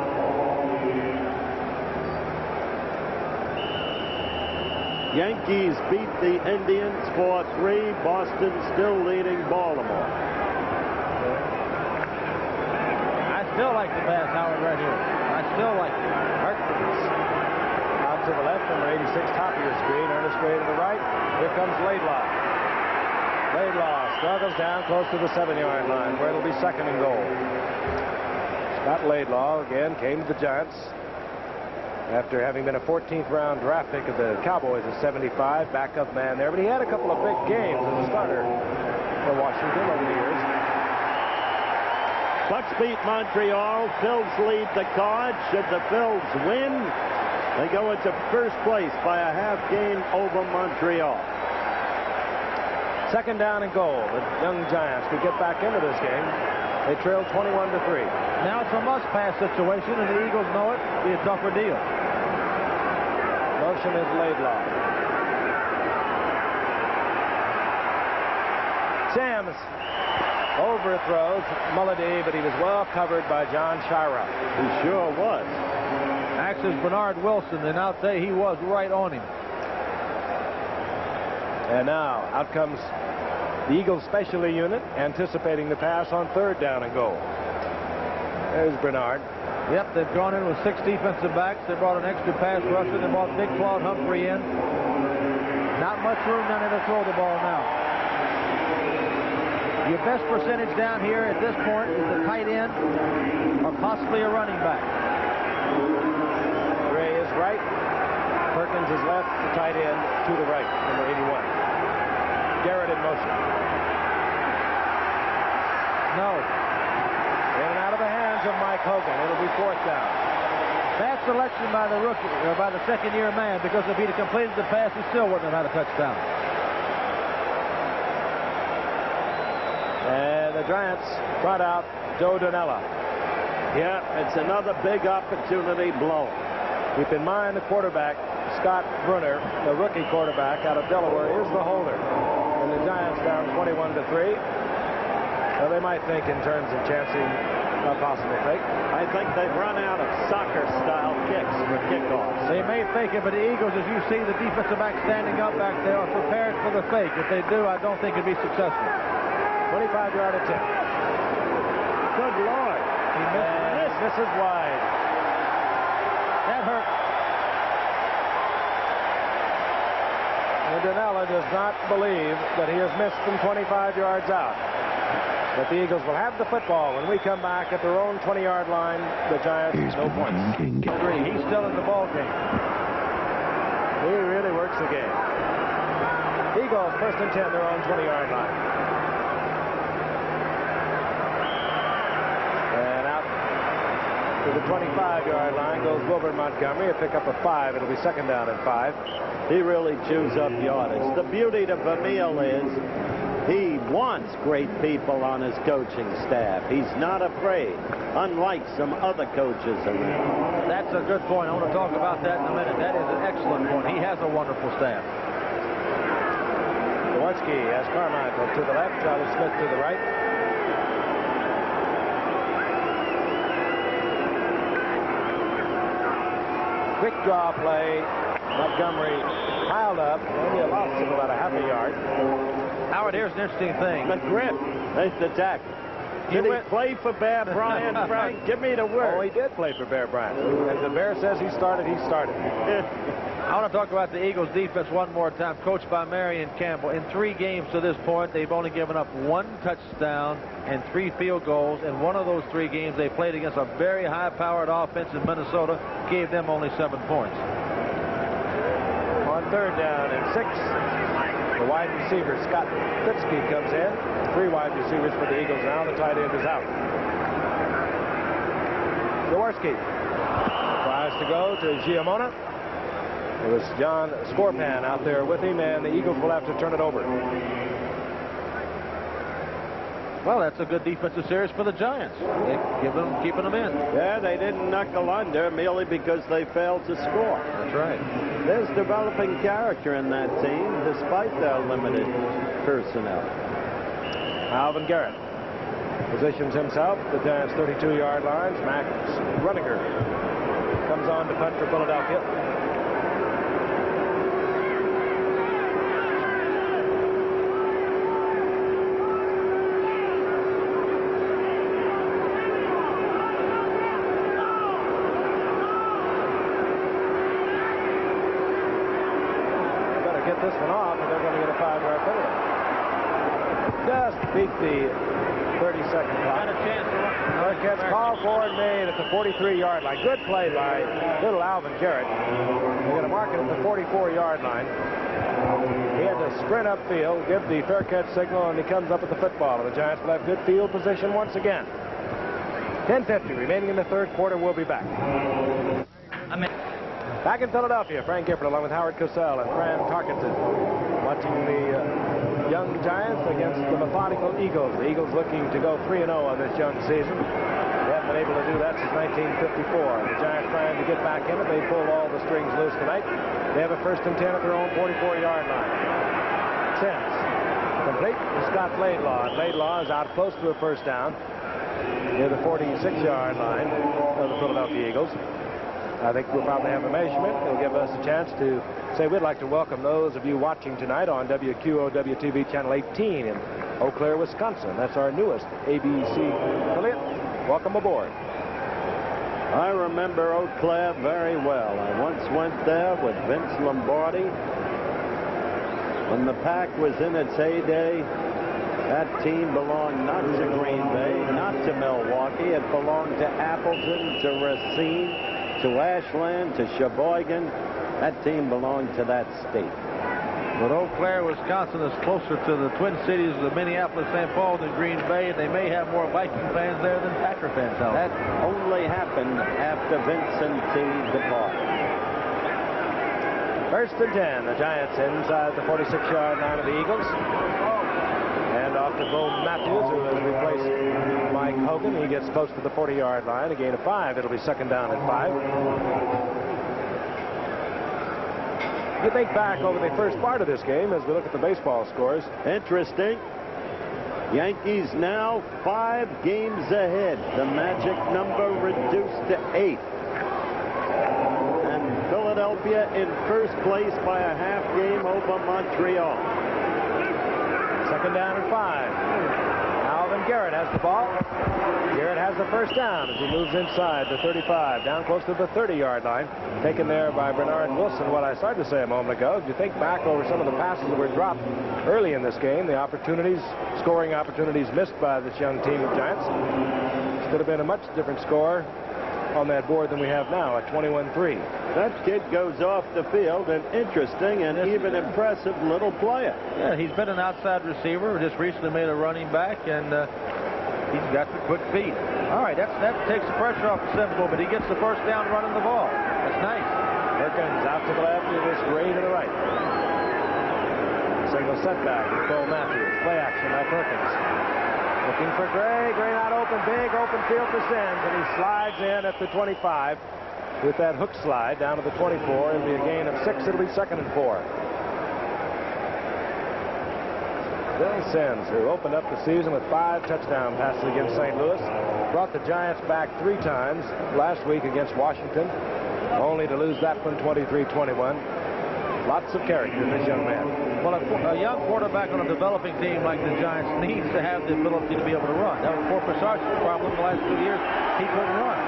Yankees beat the Indians 4-3. Boston still leading Baltimore. I still like the pass, Howard, right here. I still like it. Harkins out to the left, number 86, top of your screen. Ernest Gray to the right. Here comes Laidlaw. Laidlaw struggles down close to the 7-yard line, where it'll be second and goal. Scott Laidlaw again came to the Giants after having been a 14th round draft pick of the Cowboys at 75, backup man there, but he had a couple of big games as a starter for Washington over the years. Bucks beat Montreal. Phils lead the Cards. Should the Phils win, they go into first place by a half game over Montreal. Second down and goal. The young Giants could get back into this game. They trailed 21-3. Now it's a must-pass situation, and the Eagles know it. It'll be a tougher deal. Motion is Laidlaw. Sims overthrows Mulledy, but he was well covered by John Shira. He sure was. Axis Bernard Wilson, and out there he was right on him. And now out comes the Eagles specialty unit, anticipating the pass on third down and goal. There's Bernard. Yep, they've gone in with 6 defensive backs. They brought an extra pass rusher. They brought Big Claude Humphrey in. Not much room down there to throw the ball now. Your best percentage down here at this point is the tight end or possibly a running back. Gray is right. Perkins is left. The tight end to the right, number 81. Garrett in motion. No. In and out of the hands of Mike Hogan. It'll be fourth down. Bad selection by the rookie, or by the second-year man, because if he'd have completed the pass, he still wouldn't have had a touchdown. And the Giants brought out Joe Donella. Yeah, it's another big opportunity blown. Keep in mind the quarterback, Scott Brunner, the rookie quarterback out of Delaware, is the holder. And the Giants down 21-3. Well, they might think in terms of chancing a possible fake. I think they've run out of soccer-style kicks for kickoffs. They may fake it, but the Eagles, as you see the defensive back standing up back there, are prepared for the fake. If they do, I don't think it'd be successful. 25-yard attempt. Good Lord. He misses wide. That hurt. And Donella does not believe that he has missed from 25 yards out. But the Eagles will have the football when we come back at their own 20-yard line. The Giants, no points. He's still in the ball game. He really works the game. Eagles first and 10, their own 20-yard line. And out to the 25-yard line goes Wilbert Montgomery. A pickup of 5. It'll be second down and 5. He really chews up yardage. The beauty to Vermeil is he wants great people on his coaching staff. He's not afraid, unlike some other coaches around. That's a good point. I want to talk about that in a minute. That is an excellent point. He has a wonderful staff. Jaworski has Carmichael to the left, Charlie Smith to the right. Quick draw play. Montgomery piled up. Only a loss of about a half a yard. Howard, here's an interesting thing. McGriff, there's the tackle. Did he play for Bear Bryant, Frank? Give me the word. Oh, he did play for Bear Bryant. As the Bear says he started, he started. I want to talk about the Eagles defense one more time, coached by Marion Campbell. In 3 games to this point, they've only given up 1 touchdown and 3 field goals. And one of those 3 games they played against a very high-powered offense in Minnesota, gave them only 7 points. On third down and 6, the wide receiver, Scott Fitzke, comes in. 3 wide receivers for the Eagles now. The tight end is out. Jaworski tries to go to Giamona. It was John Scorpan out there with him, and the Eagles will have to turn it over. Well, that's a good defensive series for the Giants. Keeping them in. Yeah, they didn't knuckle under merely because they failed to score. That's right. There's developing character in that team despite their limited personnel. Alvin Garrett positions himself at the Giants' 32-yard lines. Max Runniger comes on to punt for Philadelphia. This one off, and they're going to get a 5-yard penalty. Just beat the 30-second clock. Got a chance to run. Gets called for and made at the 43-yard line. Good play by little Alvin Garrett. They're going to mark it at the 44-yard line. He had to sprint upfield, give the fair catch signal, and he comes up with the football. And the Giants will have good field position once again. 10:50 remaining in the third quarter. We'll be back. Back in Philadelphia, Frank Gifford along with Howard Cosell and Fran Tarkenton watching the young Giants against the methodical Eagles. The Eagles looking to go 3-0 on this young season. They haven't been able to do that since 1954. The Giants trying to get back in it. They pulled all the strings loose tonight. They have a 1st and 10 at their own 44-yard line. Sims complete to Scott Laidlaw. Laidlaw is out close to a first down near the 46-yard line of the Philadelphia Eagles. I think we'll probably have a measurement. It'll give us a chance to say we'd like to welcome those of you watching tonight on WQOW-TV Channel 18 in Eau Claire, Wisconsin. That's our newest ABC affiliate. Welcome aboard. I remember Eau Claire very well. I once went there with Vince Lombardi. When the Pack was in its heyday, that team belonged not to Green Bay, not to Milwaukee. It belonged to Appleton, to Racine, to Ashland, to Sheboygan. That team belonged to that state. But Eau Claire, Wisconsin is closer to the Twin Cities of Minneapolis, St. Paul than Green Bay. They may have more Viking fans there than Packer fans. That only happened after Vincent T. departed. 1st and 10. The Giants inside the 46-yard line of the Eagles. And off to Bo Matthews, who has replaced Mike Hogan. He gets close to the 40-yard line. A gain of 5. It'll be 2nd down and 5. You think back over the first part of this game as we look at the baseball scores. Interesting. Yankees now 5 games ahead. The magic number reduced to 8. And Philadelphia in first place by a half game over Montreal. 2nd down and 5. Alvin Garrett has the ball. Garrett has the first down as he moves inside the 35, down close to the 30-yard line. Taken there by Bernard Wilson. What I started to say a moment ago, if you think back over some of the passes that were dropped early in this game, the opportunities, scoring opportunities missed by this young team of Giants, this could have been a much different score on that board than we have now at 21-3. That kid goes off the field, an interesting and even impressive little player. Yeah, he's been an outside receiver, just recently made a running back, and he's got the quick feet. All right, that takes the pressure off the Sims, but he gets the first down running the ball. That's nice. Perkins out to the left, it is Gray to the right. Single setback with Bo Matthews. Play action by Perkins. Looking for Gray. Gray not open. Big open field for Sims, and he slides in at the 25 with that hook slide down to the 24. It'll be a gain of 6. It'll be 2nd and 4. Bill Sims, who opened up the season with 5 touchdown passes against St. Louis, brought the Giants back 3 times last week against Washington, only to lose that one 23-21. Lots of character in this young man. Well, a young quarterback on a developing team like the Giants needs to have the ability to be able to run. That was Corpus Sargent's problem the last 2 years. He couldn't run.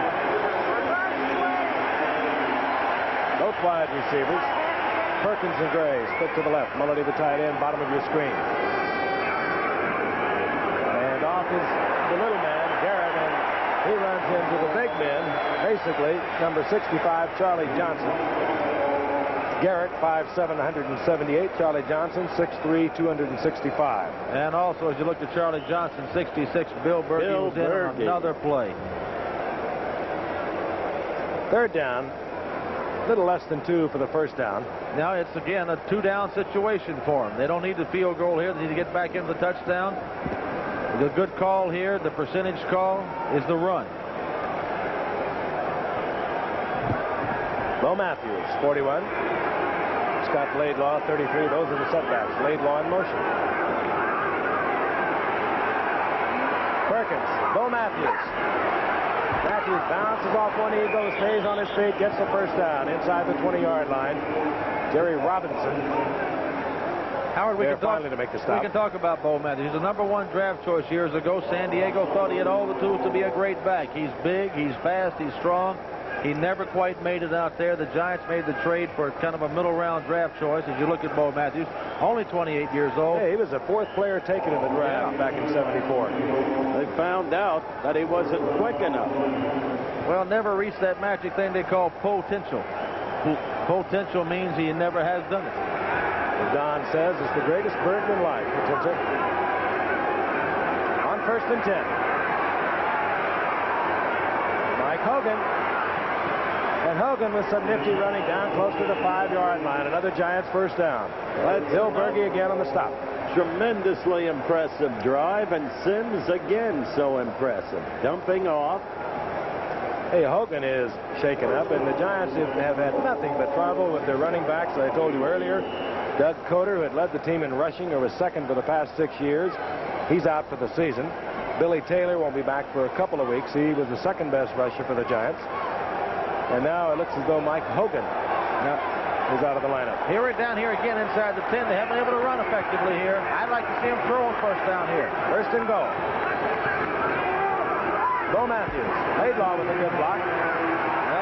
Both wide receivers, Perkins and Gray, split to the left. Mulledy, the tight end, bottom of your screen. And off is the little man, Garrett, and he runs into the big men, basically, number 65, Charlie Johnson. Garrett, 5'7", 178. Charlie Johnson, 6'3", 265. And also, as you look at Charlie Johnson, 66, Bill Berge was in on another play. 3rd down. A little less than 2 for the first down. Now it's, again, a 2-down situation for them. They don't need the field goal here. They need to get back into the touchdown. The good call here, the percentage call, is the run. Bo Matthews, 41. Scott Laidlaw, 33. Those are the setbacks. Laidlaw in motion. Perkins, Bo Matthews. Matthews bounces off one eagle, stays on his feet, gets the first down inside the 20-yard line. Jerry Robinson. Howard, we can talk about Bo Matthews. He's the #1 draft choice years ago. San Diego thought he had all the tools to be a great back. He's big, he's fast, he's strong. He never quite made it out there. The Giants made the trade for kind of a middle-round draft choice. As you look at Bo Matthews, only 28 years old. Hey, he was the 4th player taken in the draft back in '74. They found out that he wasn't quick enough. Well, never reached that magic thing they call potential. Potential means he never has done it. As Don says, it's the greatest burden in life. Potential. On 1st and 10. Mike Hogan. And Hogan with some nifty running down close to the 5-yard line. Another Giants first down. Bill Berge again on the stop. Tremendously impressive drive, and Sims again so impressive. Dumping off. Hey, Hogan is shaken up, and the Giants have had nothing but trouble with their running backs. As I told you earlier, Doug Coder, who had led the team in rushing, or was second for the past 6 years, he's out for the season. Billy Taylor won't be back for a couple of weeks. He was the second best rusher for the Giants. And now it looks as though Mike Hogan is out of the lineup. Here we're down here again inside the 10. They haven't been able to run effectively here. I'd like to see him throw on first down here. First and goal. Bo Matthews. Laidlaw with a good block.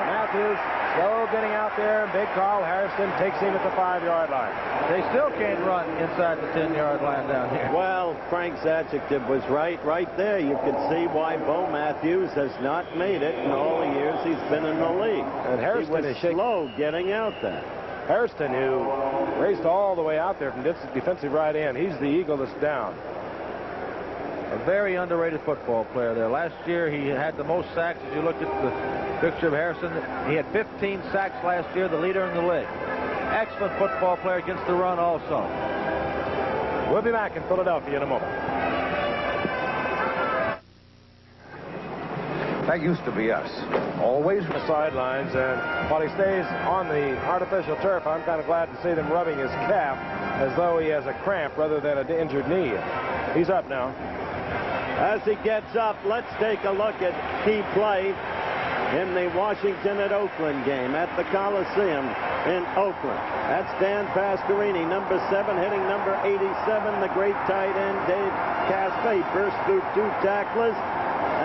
Matthews slow getting out there. Big call. Harrison takes him at the 5-yard line. They still can't run inside the 10-yard line down here. Well, Frank's adjective was right there. You can see why Bo Matthews has not made it in all the years he's been in the league. And Harrison is slow getting out there. Hairston, who raced all the way out there from defensive right end, he's the eagle that's down. A very underrated football player there. Last year he had the most sacks. As you look at the picture of Harrison, he had 15 sacks last year, the leader in the league. Excellent football player against the run also. We'll be back in Philadelphia in a moment. That used to be us. Always the sidelines, and while he stays on the artificial turf, I'm kind of glad to see them rubbing his calf as though he has a cramp rather than an injured knee. He's up now. As he gets up, let's take a look at key play in the Washington at Oakland game at the Coliseum in Oakland. That's Dan Pastorini, number 7, hitting number 87. The great tight end Dave Caspe burst through 2 tacklers,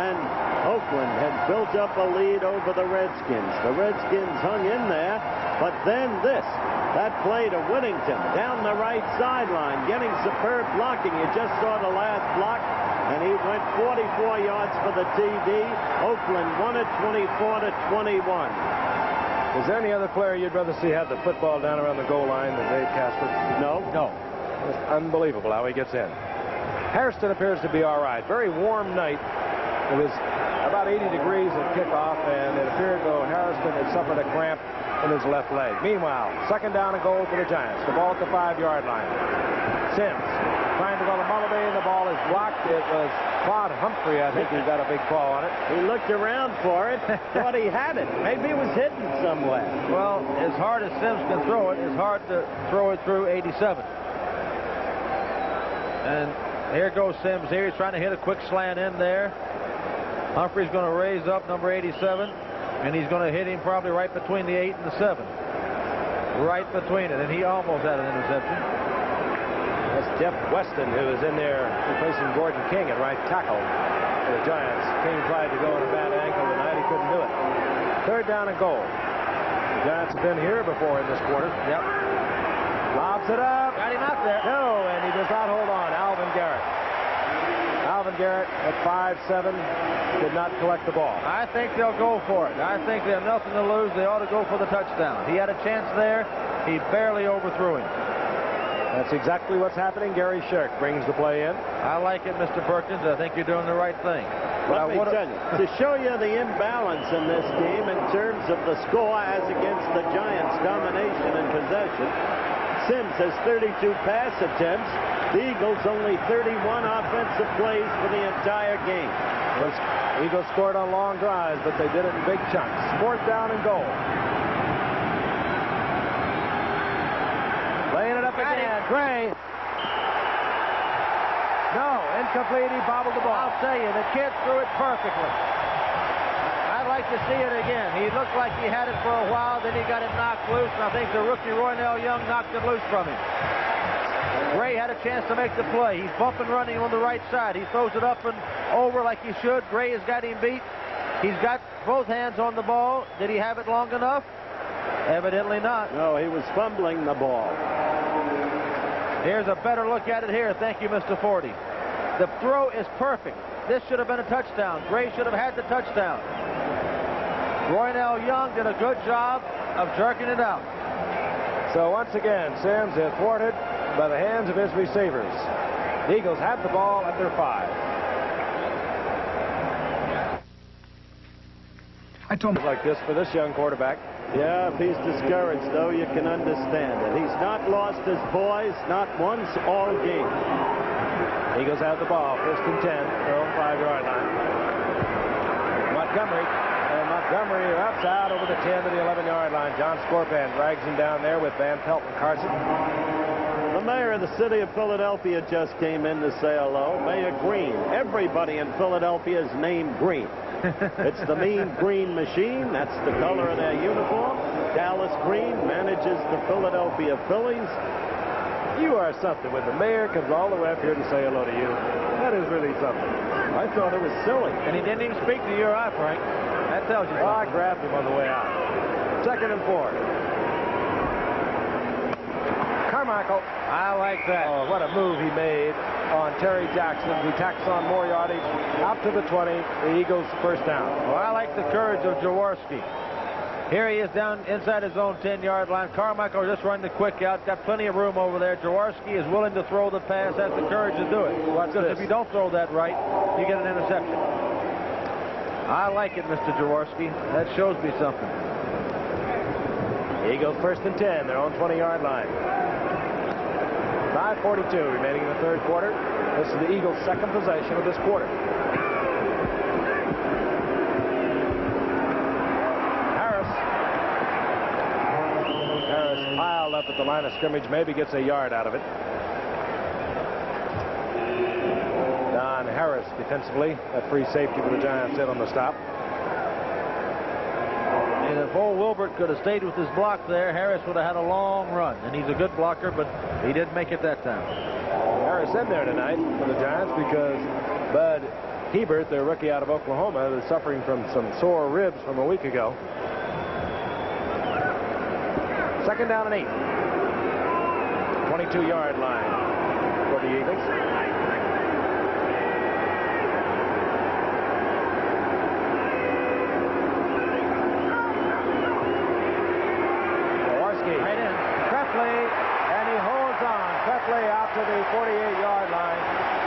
and Oakland had built up a lead over the Redskins. The Redskins hung in there, but then that play to Whittington down the right sideline, getting superb blocking. You just saw the last block, and he went 44 yards for the TD. Oakland won it 24-21. Is there any other player you'd rather see have the football down around the goal line than Dave Casper? No. It's unbelievable how he gets in. Hairston appears to be all right. Very warm night. It was about 80 degrees at kickoff, and it appeared though Harrison had suffered a cramp in his left leg. Meanwhile, second down and goal for the Giants. The ball at the 5-yard line. Sims trying to go to Mullaby, and the ball is blocked. It was Claude Humphrey, I think, who got a big claw on it. He looked around for it, thought he had it. Maybe it was hidden somewhere. Well, as hard as Sims can throw it, it's hard to throw it through 87. And here goes Sims here. He's trying to hit a quick slant in there. Humphrey's going to raise up number 87, and he's going to hit him probably right between the 8 and the 7. Right between it, and he almost had an interception. That's Jeff Weston, who is in there replacing Gordon King at right tackle for the Giants. King tried to go on a bad ankle tonight. He couldn't do it. Third down and goal. The Giants have been here before in this quarter. Yep. Lobs it up. Got him out there. No, and he does not hold on. Alvin Garrett. Alvin Garrett at 5'7", did not collect the ball. I think they'll go for it. I think they have nothing to lose. They ought to go for the touchdown. He had a chance there. He barely overthrew him. That's exactly what's happening. Gary Shirk brings the play in. I like it, Mr. Perkins. I think you're doing the right thing. Let me tell you, to show you the imbalance in this game in terms of the score as against the Giants' domination and possession, Sims has 32 pass attempts. The Eagles only 31 offensive plays for the entire game. Eagles scored on long drives, but they did it in big chunks. 4th down and goal. Laying it up again. Gray. No, incomplete. He bobbled the ball. I'll tell you, the kid threw it perfectly. I'd like to see it again. He looked like he had it for a while, then he got it knocked loose, and I think the rookie Roynell Young knocked it loose from him. Gray had a chance to make the play. He's bumping running on the right side. He throws it up and over like he should. Gray has got him beat. He's got both hands on the ball. Did he have it long enough? Evidently not. No, he was fumbling the ball. Here's a better look at it here. Thank you, Mr. Forty. The throw is perfect. This should have been a touchdown. Gray should have had the touchdown. Roynell Young did a good job of jerking it out. So once again, Sims is thwarted by the hands of his receivers. The Eagles have the ball at their 5. I told him Like this for this young quarterback. Yeah, if he's discouraged, though, you can understand it. He's not lost his poise, not once all game. Eagles have the ball. 1st and 10. Their own 5-yard line. Montgomery. And Montgomery ups out over the 10 to the 11-yard line. John Scorpan drags him down there with Van Pelt and Carson. The mayor of the city of Philadelphia just came in to say hello. Mayor Green. Everybody in Philadelphia is named Green. It's the Mean Green Machine. That's the color of their uniform. Dallas Green manages the Philadelphia Phillies. You are something when the mayor comes all the way up here to say hello to you. That is really something. I thought it was silly. And he didn't even speak to your eye, Frank. That tells you Well, I something. grabbed him on the way out. 2nd and 4. Carmichael. I like that. Oh, what a move he made on Terry Jackson. He tacks on more yardage out to the 20. The Eagles 1st down. Well, I like the courage of Jaworski. Here he is down inside his own 10-yard line. Carmichael just running the quick out. Got plenty of room over there. Jaworski is willing to throw the pass. Has the courage to do it. Because if you don't throw that right, you get an interception. I like it, Mr. Jaworski. That shows me something. Eagles 1st and 10. Their own 20-yard line. 5:42 remaining in the 3rd quarter. This is the Eagles' 2nd possession of this quarter. Harris piled up at the line of scrimmage. Maybe gets a yard out of it. Don Harris defensively. That free safety for the Giants in on the stop. And if old Wilbert could have stayed with his block there, Harris would have had a long run. And he's a good blocker, but he didn't make it that time. Harris in there tonight for the Giants because Bud Hebert, their rookie out of Oklahoma, is suffering from some sore ribs from a week ago. 2nd down and 8. 22-yard line for the Eagles. Right in. Prepley, and he holds on. Prepley out to the 48-yard line.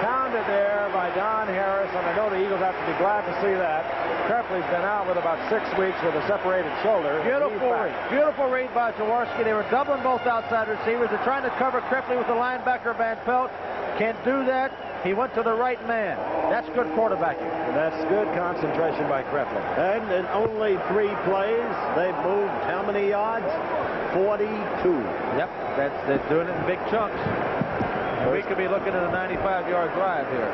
Pounded there by Don Harris, and I know the Eagles have to be glad to see that. Prepley's been out with about 6 weeks with a separated shoulder. Beautiful read. Beautiful read by Jaworski. They were doubling both outside receivers. They're trying to cover Prepley with the linebacker, Van Pelt. Can't do that. He went to the right man. That's good quarterbacking. And that's good concentration by Prepley. And in only 3 plays, they've moved how many yards? 42. Yep, they're doing it in big chunks. And we could be looking at a 95-yard drive here.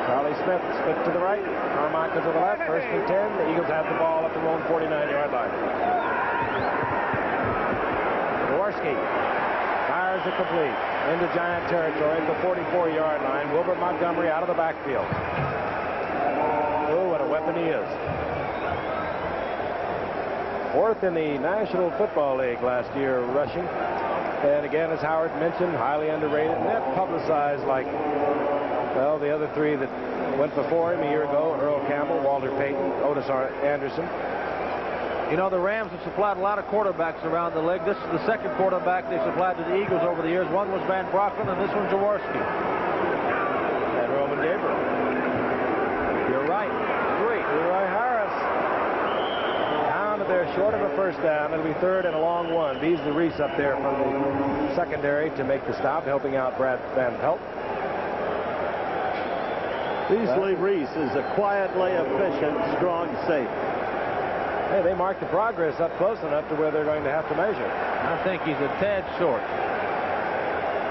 Charlie Smith split to the right. Carmichael to the left. 1st and 10. The Eagles have the ball at their own 49-yard line. Jaworski fires it complete into Giant territory at the 44-yard line. Wilbert Montgomery out of the backfield. Oh, what a weapon he is. 4th in the National Football League last year rushing. And again, as Howard mentioned, highly underrated. Net publicized like, well, the other 3 that went before him a year ago: Earl Campbell, Walter Payton, Otis Anderson. You know, the Rams have supplied a lot of quarterbacks around the league. This is the 2nd quarterback they supplied to the Eagles over the years. One was Van Brocklin, and this one's Jaworski. And Roman Gabriel. You're right. 3. Leroy Harris. Down to but they're short of a first down. It'll be third and a long one. Beasley Reese up there from the secondary to make the stop, helping out Brad Van Pelt. Beasley Reese is a quietly efficient, strong safety. Hey, they marked the progress up close enough to where they're going to have to measure. I think he's a tad short.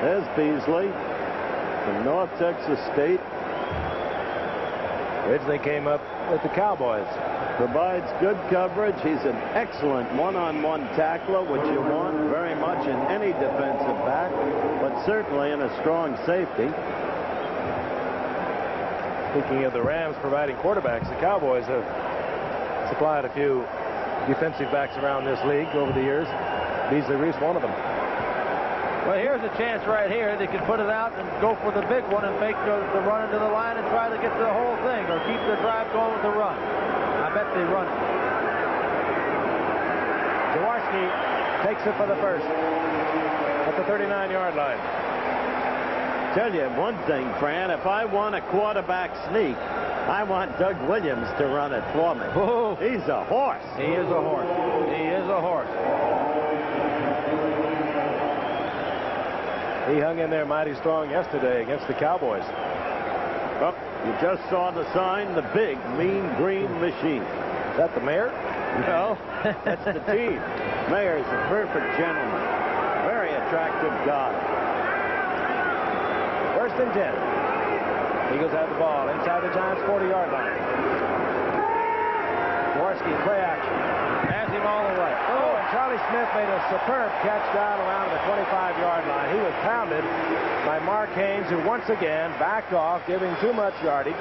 There's Beasley from North Texas State. Originally came up with the Cowboys. Provides good coverage. He's an excellent one-on-one tackler, which you want very much in any defensive back, but certainly in a strong safety. Speaking of the Rams providing quarterbacks, the Cowboys have supplied a few defensive backs around this league over the years. Beasley Reese, one of them. Well, here's a chance right here. They can put it out and go for the big one and make the run into the line and try to get the whole thing or keep the drive going with the run. I bet they run it. Jaworski takes it for the first at the 39-yard line. Tell you one thing, Fran, if I want a quarterback sneak, I want Doug Williams to run it for me. Oh. He's a horse. He is a horse. He is a horse. He hung in there mighty strong yesterday against the Cowboys. Oh, you just saw the sign, the big, mean green machine. Is that the mayor? No, that's the team. Mayor's a perfect gentleman. Very attractive guy. First and 10. Eagles have the ball inside the Giants' 40-yard line. Jaworski, play action. Has him all the way. Oh, and Charlie Smith made a superb catch down around the 25-yard line. He was pounded by Mark Haynes, who once again backed off, giving too much yardage.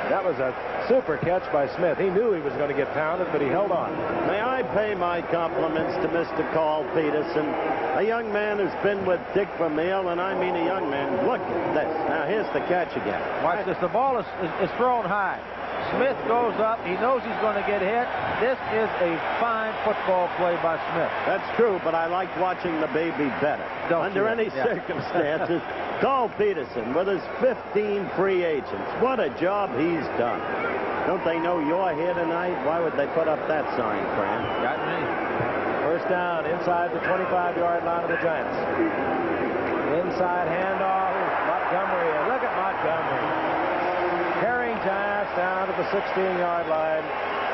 That was a super catch by Smith. He knew he was going to get pounded, but he held on. May I pay my compliments to Mr. Carl Peterson, a young man who's been with Dick Vermeil, and I mean a young man. Look at this. Now, here's the catch again. Watch this. The ball is thrown high. Smith goes up. He knows he's going to get hit. This is a fine football play by Smith. That's true, but I like watching the baby better. Under any circumstances, Carl Peterson with his 15 free agents. What a job he's done. Don't they know you're here tonight? Why would they put up that sign, Fran? Got me. First down inside the 25-yard line of the Giants. Inside handoff. Montgomery. Look at Montgomery. Carrying Giants down to the 16-yard line.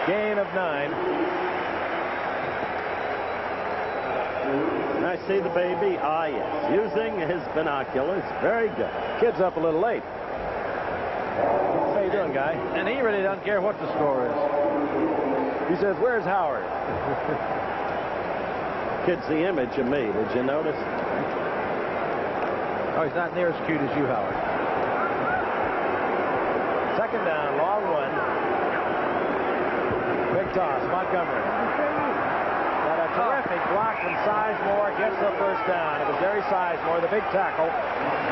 Gain of 9. And I see the baby. Ah, yes. Using his binoculars. Very good. Kid's up a little late. How you doing, guy? And he really doesn't care what the score is. He says, where's Howard? Kid's the image of me. Did you notice? Oh, he's not near as cute as you, Howard. Second down, long one. Big toss, Montgomery. Got a terrific block from Sizemore, gets the first down. It was Jerry Sizemore, the big tackle,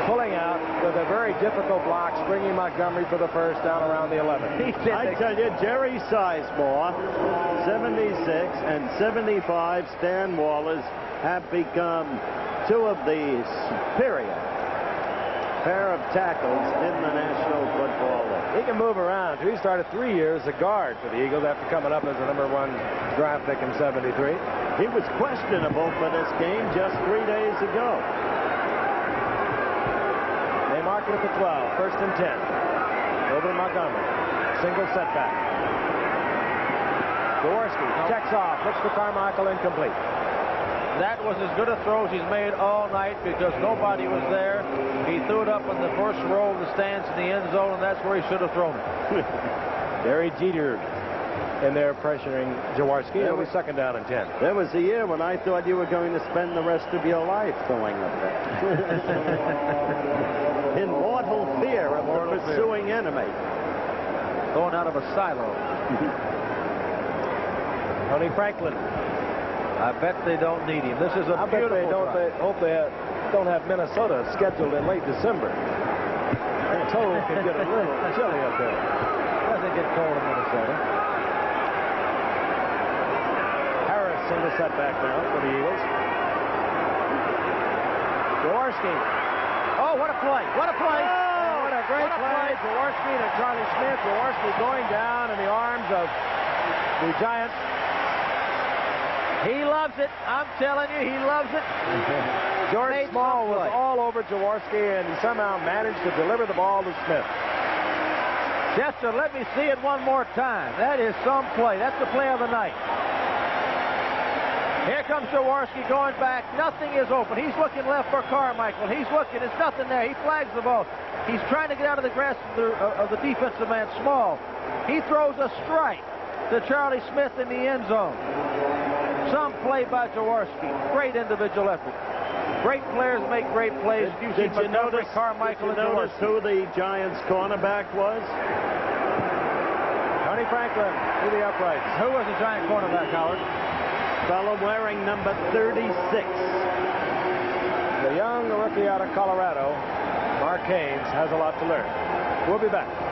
pulling out with a very difficult block, springing Montgomery for the first down around the 11. I tell you, Jerry Sizemore, 76 and 75 Stan Wallers have become two of the superior pair of tackles in the National Football League. He can move around. He started 3 years as a guard for the Eagles after coming up as the #1 draft pick in '73. He was questionable for this game just 3 days ago. They mark it at the 12. First and 10. Over to Montgomery. Single setback. Jaworski checks off. Looks for Carmichael, incomplete. That was as good a throw as he's made all night because nobody was there. He threw it up in the first row of the stands in the end zone, and that's where he should have thrown it. Barry Jeter in there pressuring Jaworski. It'll be second down and 10. There was a year when I thought you were going to spend the rest of your life throwing up there. In mortal fear of the pursuing enemy. Going out of a silo. Tony Franklin. I bet they don't need him. This is a beautiful hope they don't have Minnesota scheduled in late December. The total could get a little chilly up there. Doesn't get cold in Minnesota. Harris single setback now for the Eagles. Jaworski. Oh, what a play. What a play. Oh, what a great play. Jaworski to Charlie Smith. Jaworski going down in the arms of the Giants. He loves it. I'm telling you, he loves it. George Small was all over Jaworski, and he somehow managed to deliver the ball to Smith. Chester, let me see it one more time. That is some play. That's the play of the night. Here comes Jaworski going back. Nothing is open. He's looking left for Carmichael. He's looking. There's nothing there. He flags the ball. He's trying to get out of the grasp of the defensive man, Small. He throws a strike to Charlie Smith in the end zone. Some play by Jaworski. Great individual effort. Great players make great plays. Did you notice Carmichael and who the Giants cornerback was? Tony Franklin to the uprights. Who was the Giant cornerback, Howard? Fellow wearing number 36. The young rookie out of Colorado, Mark Haynes, has a lot to learn. We'll be back.